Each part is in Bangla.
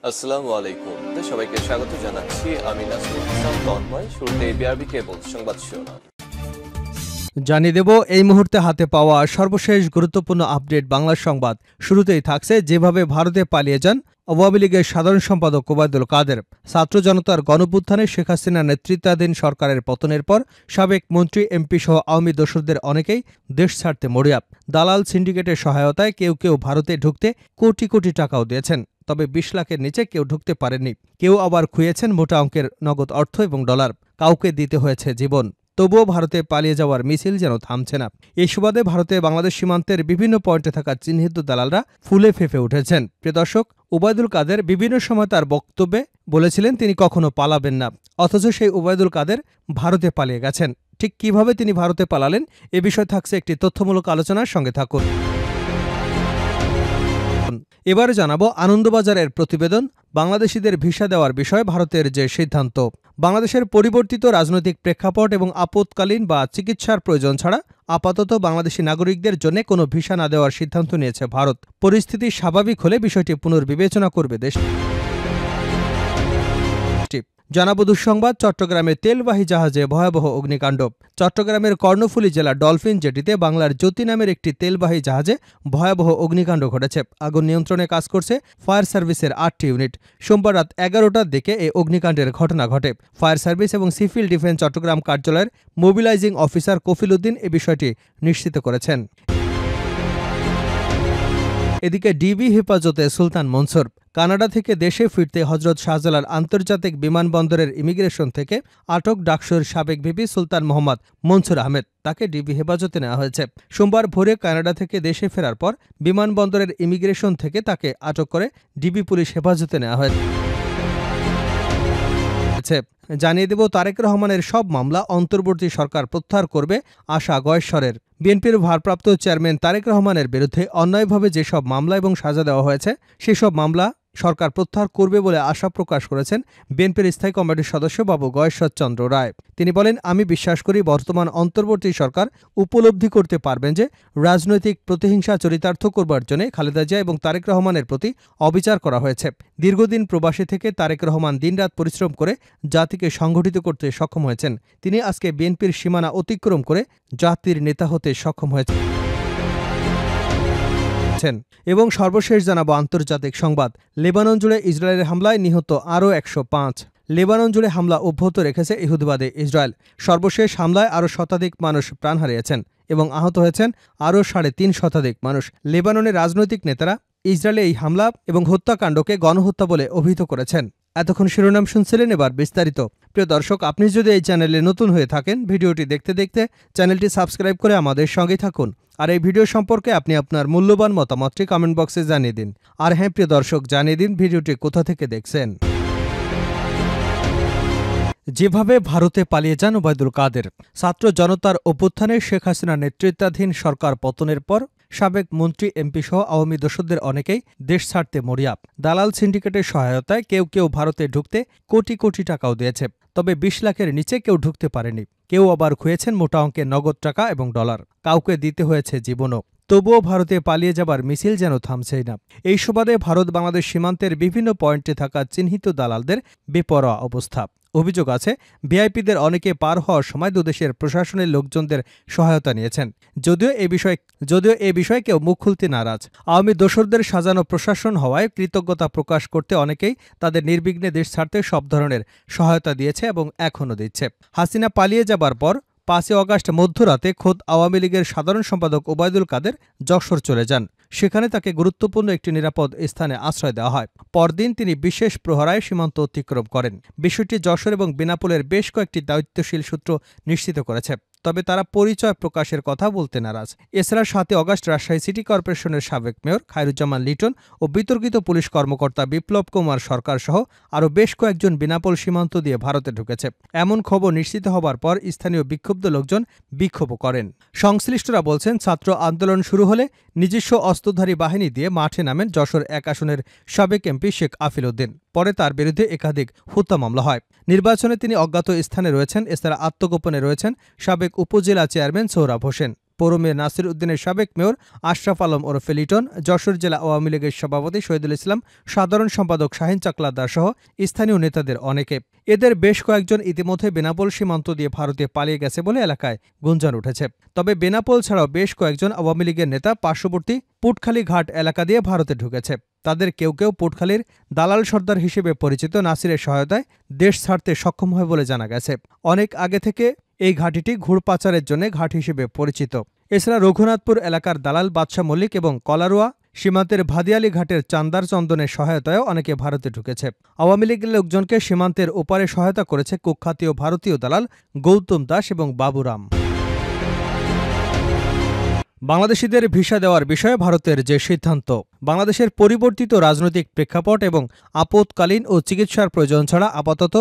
আসসালামু আলাইকুম। সবাইকে স্বাগত জানাচ্ছি। আমি নাসরুল ইসলাম তন্ময়। শুরুতে বিআরবি কেবল সংবাদ শিরোনাম জানিয়ে দেব এই মুহূর্তে হাতে পাওয়া সর্বশেষ গুরুত্বপূর্ণ আপডেট বাংলা সংবাদ। শুরুতেই থাকছে যেভাবে ভারতে পালিয়ে যান আওয়ামী লীগের সাধারণ সম্পাদক ওবায়দুল কাদের। ছাত্র জনতার গণঅভ্যুত্থানে শেখ হাসিনার নেতৃত্বাধীন সরকারের পতনের পর সাবেক মন্ত্রী, এমপি সহ আওয়ামী দোসরদের অনেকেই দেশ ছাড়তে মরিয়া। দালাল সিন্ডিকেটের সহায়তায় কেউ কেউ ভারতে ঢুকতে কোটি কোটি টাকাও দিয়েছেন, তবে ২০ লাখের নিচে কেউ ঢুকতে পারেননি। কেউ আবার খুইয়েছেন মোটা অঙ্কের নগদ অর্থ এবং ডলার। কাউকে দিতে হয়েছে জীবন। তবুও ভারতে পালিয়ে যাওয়ার মিছিল যেন থামছে না। এই সুবাদে ভারতে বাংলাদেশ সীমান্তের বিভিন্ন পয়েন্টে থাকা চিহ্নিত দালালরা ফুলে ফেঁপে উঠেছেন। প্রিয় দর্শক, ওবায়দুল কাদের বিভিন্ন সময় তার বক্তব্যে বলেছিলেন তিনি কখনো পালাবেন না, অথচ সেই ওবায়দুল কাদের ভারতে পালিয়ে গেছেন। ঠিক কিভাবে তিনি ভারতে পালালেন এ বিষয়ে থাকছে একটি তথ্যমূলক আলোচনার সঙ্গে থাকুন। এবারে জানাবো আনন্দবাজারের প্রতিবেদন, বাংলাদেশিদের ভিসা দেওয়ার বিষয়ে ভারতের যে সিদ্ধান্ত। বাংলাদেশের পরিবর্তিত রাজনৈতিক প্রেক্ষাপট এবং আপৎকালীন বা চিকিৎসার প্রয়োজন ছাড়া আপাতত বাংলাদেশি নাগরিকদের জন্য কোনো ভিসা না দেওয়ার সিদ্ধান্ত নিয়েছে ভারত। পরিস্থিতি স্বাভাবিক হলে বিষয়টি পুনর্বিবেচনা করবে দেশটি। জানাবো দুঃসংবাদ, চট্টগ্রামের তেলবাহী জাহাজে ভয়াবহ অগ্নিকাণ্ড। চট্টগ্রামের কর্ণফুলী জেলার ডলফিন জেটিতে বাংলার জ্যোতি নামের একটি তেলবাহী জাহাজে ভয়াবহ অগ্নিকাণ্ড ঘটেছে। আগুন নিয়ন্ত্রণে কাজ করছে ফায়ার সার্ভিসের ৮টি ইউনিট। সোমবার রাত ১১টার দিকে এই অগ্নিকাণ্ডের ঘটনা ঘটে। ফায়ার সার্ভিস এবং সিভিল ডিফেন্স চট্টগ্রাম কার্যালয়ের মোবিলাইজিং অফিসার কফিল উদ্দিন এ বিষয়টি নিশ্চিত করেছেন। এদিকে ডিবি হেফাজতে সুলতান মনসুর। কানাডা থেকে দেশে ফিরতে হজরত শাহজালাল আন্তর্জাতিক বিমানবন্দরের ইমিগ্রেশন থেকে আটক ডাকসুর সাবেক ভিপি সুলতান মোহাম্মদ মনসুর আহমেদ, তাকে ডিবি হেফাজতে নেওয়া হয়েছে। সোমবার ভোরে কানাডা থেকে দেশে ফেরার পর বিমানবন্দরের ইমিগ্রেশন থেকে তাকে আটক করে ডিবি পুলিশ হেফাজতে নেওয়া হয়েছে। জানিয়ে দেব, তারেক রহমানের সব মামলা অন্তর্বর্তী সরকার প্রত্যাহার করবে আশা গয়েশ্বরের। বিএনপির ভারপ্রাপ্ত চেয়ারম্যান তারেক রহমানের বিরুদ্ধে অন্যায়ভাবে যেসব মামলা এবং সাজা দেওয়া হয়েছে সেসব মামলা সরকার প্রত্যাহার করবে বলে আশা প্রকাশ করেছেন বিএনপির স্থায়ী কমিটির সদস্য বাবু গয়েশ্বর চন্দ্র রায়। তিনি বলেন, আমি বিশ্বাস করি বর্তমান অন্তর্বর্তী সরকার উপলব্ধি করতে পারবেন যে রাজনৈতিক প্রতিহিংসা চরিতার্থ করবার জন্য খালেদা জিয়া এবং তারেক রহমানের প্রতি অবিচার করা হয়েছে। দীর্ঘদিন প্রবাসী থেকে তারেক রহমান দিনরাত পরিশ্রম করে জাতিকে সংগঠিত করতে সক্ষম হয়েছেন। তিনি আজকে বিএনপির সীমানা অতিক্রম করে জাতির নেতা হতে সক্ষম হয়েছেন। এবং সর্বশেষ জানাবো আন্তর্জাতিক সংবাদ, লেবানন জুড়ে ইসরায়েলের হামলায় নিহত আরও ১০৫। লেবানন জুড়ে হামলা অব্যাহত রেখেছে ইহুদিবাদী ইসরায়েল। সর্বশেষ হামলায় আরও শতাধিক মানুষ প্রাণ হারিয়েছেন এবং আহত হয়েছেন আরও ৩.৫ শতাধিক মানুষ। লেবাননের রাজনৈতিক নেতারা ইসরায়েলে এই হামলা এবং হত্যাকাণ্ডকে গণহত্যা বলে অভিহিত করেছেন। এতক্ষণ শিরোনাম শুনছিলেন, এবার বিস্তারিত। প্রিয় দর্শক, আপনি যদি এই চ্যানেলে নতুন হয়ে থাকেন, ভিডিওটি দেখতে দেখতে চ্যানেলটি সাবস্ক্রাইব করে আমাদের সঙ্গে থাকুন। আর এই ভিডিও সম্পর্কে আপনি আপনার মূল্যবান মতামতটি কমেন্ট বক্সে জানিয়ে দিন। আর হ্যাঁ প্রিয় দর্শক, জানিয়ে দিন ভিডিওটি কোথা থেকে দেখছেন। যেভাবে ভারতে পালিয়ে যান ওবায়দুল কাদের। ছাত্র জনতার অভ্যুত্থানে শেখ হাসিনার নেতৃত্বাধীন সরকার পতনের পর সাবেক মন্ত্রী, এমপি সহ আওয়ামী দোসরদের অনেকেই দেশ ছাড়তে মরিয়া। দালাল সিন্ডিকেটের সহায়তায় কেউ কেউ ভারতে ঢুকতে কোটি কোটি টাকাও দিয়েছে, তবে ২০ লাখের নিচে কেউ ঢুকতে পারেনি। কেউ আবার খুইয়েছেন মোটা অঙ্কের নগদ টাকা এবং ডলার। কাউকে দিতে হয়েছে জীবনও। তবুও ভারতে পালিয়ে যাবার মিছিল যেন থামছেই না। এই সুবাদে ভারত বাংলাদেশ সীমান্তের বিভিন্ন পয়েন্টে থাকা চিহ্নিত দালালদের বেপরোয়া অবস্থা। অভিযোগ আছে ভিআইপিদের অনেকে পার হওয়ার সময় দুদেশের প্রশাসনের লোকজনদের সহায়তা নিয়েছেন। যদিও এ বিষয়ে কেউ মুখ খুলতে নারাজ। আওয়ামী দোসরদের সাজানো প্রশাসন হওয়ায় কৃতজ্ঞতা প্রকাশ করতে অনেকেই তাদের নির্বিঘ্নে দেশ ছাড়তে সব ধরনের সহায়তা দিয়েছে এবং এখনও দিচ্ছে। হাসিনা পালিয়ে যাবার পর ৫ই অগাস্ট মধ্যরাতে খোদ আওয়ামী লীগের সাধারণ সম্পাদক ওবায়দুল কাদের যশোর চলে যান। সেখানে তাকে গুরুত্বপূর্ণ একটি নিরাপদ স্থানে আশ্রয় দেওয়া হয়। পরদিন তিনি বিশেষ প্রহরায় সীমান্ত অতিক্রম করেন। বিষয়টি যশোর এবং বেনাপোলের বেশ কয়েকটি দায়িত্বশীল সূত্র নিশ্চিত করেছে, তবে তারা পরিচয় প্রকাশের কথা বলতে নারাজ। এছাড়া ৭ই অগাস্ট রাজশাহী সিটি কর্পোরেশনের সাবেক মেয়র খায়রুজ্জামান লিটন ও বিতর্কিত পুলিশ কর্মকর্তা বিপ্লব কুমার সরকার সহ আরও বেশ কয়েকজন বেনাপোল সীমান্ত দিয়ে ভারতে ঢুকেছে। এমন খবর নিশ্চিত হবার পর স্থানীয় বিক্ষুব্ধ লোকজন বিক্ষোভ করেন। সংশ্লিষ্টরা বলছেন, ছাত্র আন্দোলন শুরু হলে নিজস্ব অস্ত্রধারী বাহিনী দিয়ে মাঠে নামেন যশোর ১ আসনের সাবেক এমপি শেখ আফিল উদ্দিন। পরে তার বিরুদ্ধে একাধিক হত্যা মামলা হয়। নির্বাচনে তিনি অজ্ঞাত স্থানে রয়েছেন। এছাড়া আত্মগোপনে রয়েছেন সাবেক উপজেলা চেয়ারম্যান সোহরাব হোসেন। পৌর মেয়র নাসির উদ্দিনের সাবেক মেয়র আশরাফ আলম ওরফে লিটন, যশোর জেলা আওয়ামী লীগের সভাপতি শহীদুল ইসলাম, সাধারণ সম্পাদক শাহিন চাকলাদার সহ স্থানীয় নেতাদের অনেকে। এদের বেশ কয়েকজন ইতিমধ্যে বেনাপোল সীমান্ত দিয়ে ভারতে পালিয়ে গেছে বলে এলাকায় গুঞ্জন উঠেছে। তবে বেনাপোল ছাড়াও বেশ কয়েকজন আওয়ামী লীগের নেতা পার্শ্ববর্তী পুটখালী ঘাট এলাকা দিয়ে ভারতে ঢুকেছে। তাদের কেউ কেউ পুটখালীর দালাল সর্দার হিসেবে পরিচিত নাসিরের সহায়তায় দেশ ছাড়তে সক্ষম হয় বলে জানা গেছে। অনেক আগে থেকে এই ঘাঁটিটি ঘুরপাচারের জন্য ঘাট হিসেবে পরিচিত। এছাড়া রঘুনাথপুর এলাকার দালাল বাদশা মল্লিক এবং কলারোয়া সীমান্তের ভাদিয়ালি ঘাটের চান্দার চন্দনের সহায়তায়ও অনেকে ভারতে ঢুকেছে। আওয়ামী লীগের লোকজনকে সীমান্তের ওপারে সহায়তা করেছে কুখ্যাতীয় ভারতীয় দালাল গৌতম দাস এবং বাবুরাম। বাংলাদেশিদের ভিসা দেওয়ার বিষয়ে ভারতের যে সিদ্ধান্ত, বাংলাদেশের পরিবর্তিত রাজনৈতিক প্রেক্ষাপট এবং আপৎকালীন ও চিকিৎসার প্রয়োজন ছাড়া আপাতত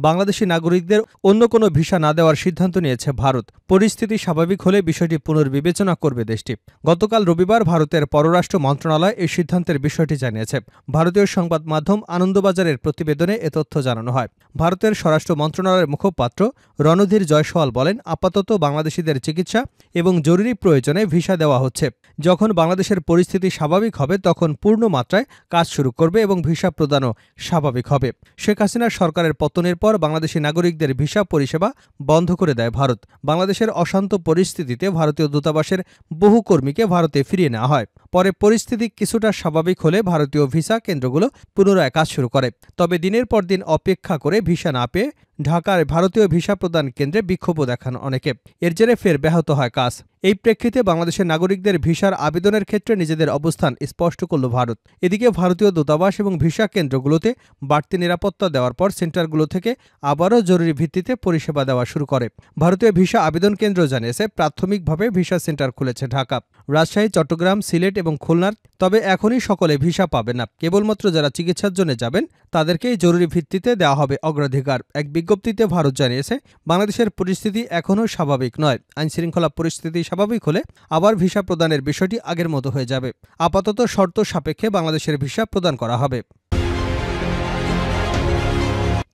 বাংলাদেশি নাগরিকদের অন্য কোনো ভিসা না দেওয়ার সিদ্ধান্ত নিয়েছে ভারত। পরিস্থিতি স্বাভাবিক হলে বিষয়টি পুনর্বিবেচনা করবে দেশটি। গতকাল রবিবার ভারতের পররাষ্ট্র মন্ত্রণালয় এই সিদ্ধান্তের বিষয়টি জানিয়েছে। ভারতীয় সংবাদ মাধ্যম আনন্দবাজারের প্রতিবেদনে এ তথ্য জানানো হয়। ভারতের স্বরাষ্ট্র মন্ত্রণালয়ের মুখপাত্র রণধীর জয়সওয়াল বলেন, আপাতত বাংলাদেশিদের চিকিৎসা এবং জরুরি প্রয়োজনে ভিসা দেওয়া হচ্ছে। যখন বাংলাদেশের পরিস্থিতি স্বাভাবিক হবে তখন পূর্ণ মাত্রায় কাজ শুরু করবে এবং ভিসা প্রদানও স্বাভাবিক হবে। শেখ হাসিনার সরকারের পতনের পর বাংলাদেশি নাগরিকদের ভিসা পরিষেবা বন্ধ করে দেয় ভারত। বাংলাদেশের অশান্ত পরিস্থিতিতে ভারতীয় দূতাবাসের বহু কর্মীকে ভারতে ফিরিয়ে নেওয়া হয়। পরে পরিস্থিতি কিছুটা স্বাভাবিক হলে ভারতীয় ভিসা কেন্দ্রগুলো পুনরায় কাজ শুরু করে। তবে দিনের পর দিন অপেক্ষা করে ভিসা না পেয়ে ঢাকার ভারতীয় ভিসা প্রদান কেন্দ্রে বিক্ষোভও দেখান অনেকে। এর জেরে ফের ব্যাহত হয় কাজ। এই প্রেক্ষিতে বাংলাদেশের নাগরিকদের ভিসার আবেদনের ক্ষেত্রে নিজেদের অবস্থান স্পষ্ট করল ভারত। এদিকে ভারতীয় দূতাবাস এবং ভিসা কেন্দ্রগুলোতে বাড়তি নিরাপত্তা দেওয়ার পর সেন্টারগুলো থেকে আবারও জরুরি ভিত্তিতে পরিষেবা দেওয়া শুরু করে। ভারতীয় ভিসা আবেদন কেন্দ্র জানিয়েছে, প্রাথমিকভাবে ভিসা সেন্টার খুলেছে ঢাকা, রাজশাহী, চট্টগ্রাম, সিলেট এবং খুলনার। তবে এখনই সকলে ভিসা পাবে না। কেবলমাত্র যারা চিকিৎসার জন্য যাবেন তাদেরকেই জরুরি ভিত্তিতে দেওয়া হবে অগ্রাধিকার। এক বিজ্ঞপ্তিতে ভারত জানিয়েছে, বাংলাদেশের পরিস্থিতি এখনও স্বাভাবিক নয়। আইনশৃঙ্খলা পরিস্থিতি স্বাভাবিক হলে আবার ভিসা প্রদানের বিষয়টি আগের মতো হয়ে যাবে। আপাতত শর্ত সাপেক্ষে বাংলাদেশের ভিসা প্রদান করা হবে।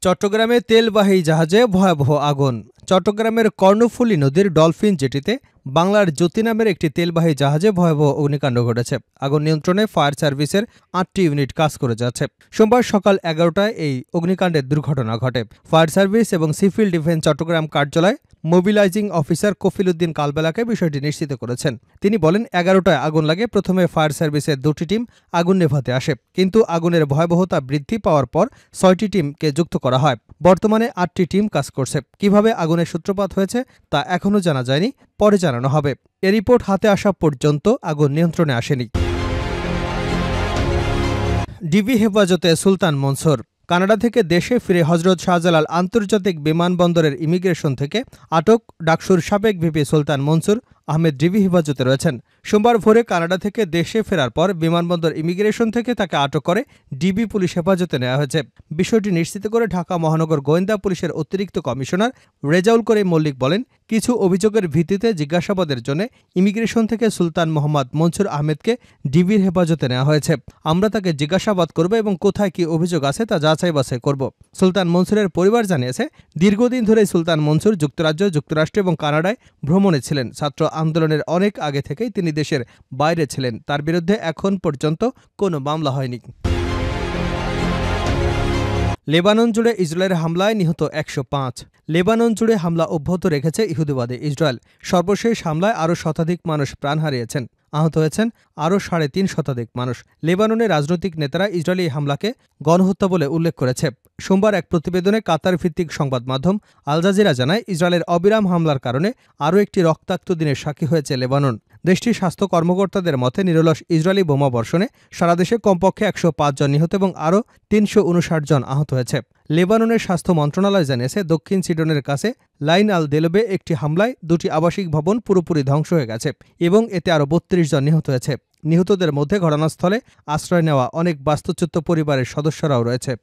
চট্টগ্রামে তেলবাহী জাহাজে ভয়াবহ আগুন। চট্টগ্রামের কর্ণফুলী নদীর ডলফিন জেটিতে বাংলার জ্যোতি নামের একটি তেলবাহী জাহাজে ভয়াবহ অগ্নিকাণ্ড ঘটেছে। আগুন নিয়ন্ত্রণে ফায়ার সার্ভিসের ৮টি ইউনিট কাজ করে যাচ্ছে। সোমবার সকাল ১১টায় এই অগ্নিকাণ্ডের দুর্ঘটনা ঘটে। ফায়ার সার্ভিস এবং সিভিল ডিফেন্স চট্টগ্রাম কার্যালয় মোবিলাইজিং অফিসার কফিল উদ্দিন কালবেলাকে বিষয়টি নিশ্চিত করেছেন। তিনি বলেন, ১১টায় আগুন লাগে। প্রথমে ফায়ার সার্ভিসের ২টি টিম আগুন নেভাতে আসে, কিন্তু আগুনের ভয়াবহতা বৃদ্ধি পাওয়ার পর ৬টি টিমকে যুক্ত করা হয়। বর্তমানে ৮টি টিম কাজ করছে। কিভাবে আগুনের সূত্রপাত হয়েছে তা এখনও জানা যায়নি, পরে জানানো হবে। এ রিপোর্ট হাতে আসা পর্যন্ত আগুন নিয়ন্ত্রণে আসেনি। ডিবি হেফাজতে সুলতান মনসুর। কানাডা থেকে দেশে ফিরে হজরত শাহজালাল আন্তর্জাতিক বিমানবন্দরের ইমিগ্রেশন থেকে আটক ডাকসুর সাবেক ভিপি সুলতান মনসুর আহমেদ ডিবি হেফাজতে রয়েছেন। সোমবার ভোরে কানাডা থেকে দেশে ফেরার পর বিমানবন্দর ইমিগ্রেশন থেকে তাকে আটক করে ডিবি পুলিশ হেফাজতে নেওয়া হয়েছে। বিষয়টি নিশ্চিত করে ঢাকা মহানগর গোয়েন্দা পুলিশের অতিরিক্ত কমিশনার রেজাউল করিম মল্লিক বলেন, কিছু অভিযোগের ভিত্তিতে জিজ্ঞাসাবাদের জন্য ইমিগ্রেশন থেকে সুলতান মোহাম্মদ মনসুর আহমেদকে ডিবির হেফাজতে নেওয়া হয়েছে। আমরা তাকে জিজ্ঞাসাবাদ করব এবং কোথায় কি অভিযোগ আছে তা যাচাই বাছাই করব। সুলতান মনসুরের পরিবার জানিয়েছে, দীর্ঘদিন ধরে সুলতান মনসুর যুক্তরাজ্য, যুক্তরাষ্ট্র এবং কানাডায় ভ্রমণে ছিলেন। ছাত্র আন্দোলনের অনেক আগে থেকেই তিনি দেশের বাইরে ছিলেন। তার বিরুদ্ধে এখন পর্যন্ত কোনো মামলা হয়নি। লেবানন জুড়ে ইসরায়েলের হামলায় নিহত ১০৫। লেবানন জুড়ে হামলা অব্যাহত রেখেছে ইহুদিবাদী ইসরায়েল। সর্বশেষ হামলায় আরও শতাধিক মানুষ প্রাণ হারিয়েছেন, আহত হয়েছেন আরও ৩.৫ শতাধিক মানুষ। লেবাননের রাজনৈতিক নেতারা ইসরায়েলি হামলাকে গণহত্যা বলে উল্লেখ করেছে। সোমবার এক প্রতিবেদনে কাতার ভিত্তিক সংবাদ মাধ্যম আল জাজিরা জানায়, ইসরায়েলের অবিরাম হামলার কারণে আরও একটি রক্তাক্ত দিনের সাক্ষী হয়েছে লেবানন। দেশটির স্বাস্থ্য কর্মকর্তাদের মতে, নিরলস ইসরায়েলি বোমা বর্ষণে সারা দেশে কমপক্ষে ১০৫ জন নিহত এবং আরও ৩৫৯ জন আহত হয়েছে। লেবাননের স্বাস্থ্য মন্ত্রণালয় জানিয়েছে, দক্ষিণ সিডনের কাছে লাইন আল দেলবে একটি হামলায় ২টি আবাসিক ভবন পুরোপুরি ধ্বংস হয়ে গেছে এবং এতে আরও ৩২ জন নিহত হয়েছে। নিহতদের মধ্যে ঘটনাস্থলে আশ্রয় নেওয়া অনেক বাস্তুচ্যুত পরিবারের সদস্যরাও রয়েছে।